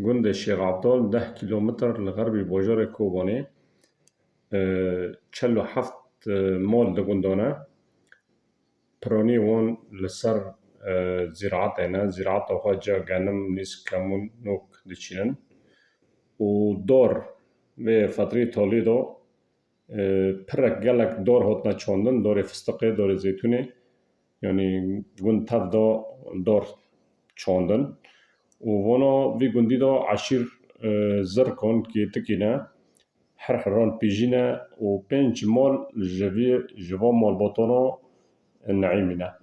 گوند شیخ عبدال 10 كيلومتر لغربي بوجر كوباني 47 مال دگوندانه پرونی وان لسر زراعت اینا زراعت آخوا جا گنم نیز کمون نوک دچینن و دار به فتره تالی دا پرک گلک دار هاتنا چاندن دار فستقه دار زیتونه یعنی گوند تف دا دار چاندن و وانا وی گوندی دا عشیر زر کن که تکینه هر حران پیجینه و 5 مال جوا مال باتانا نعیمینه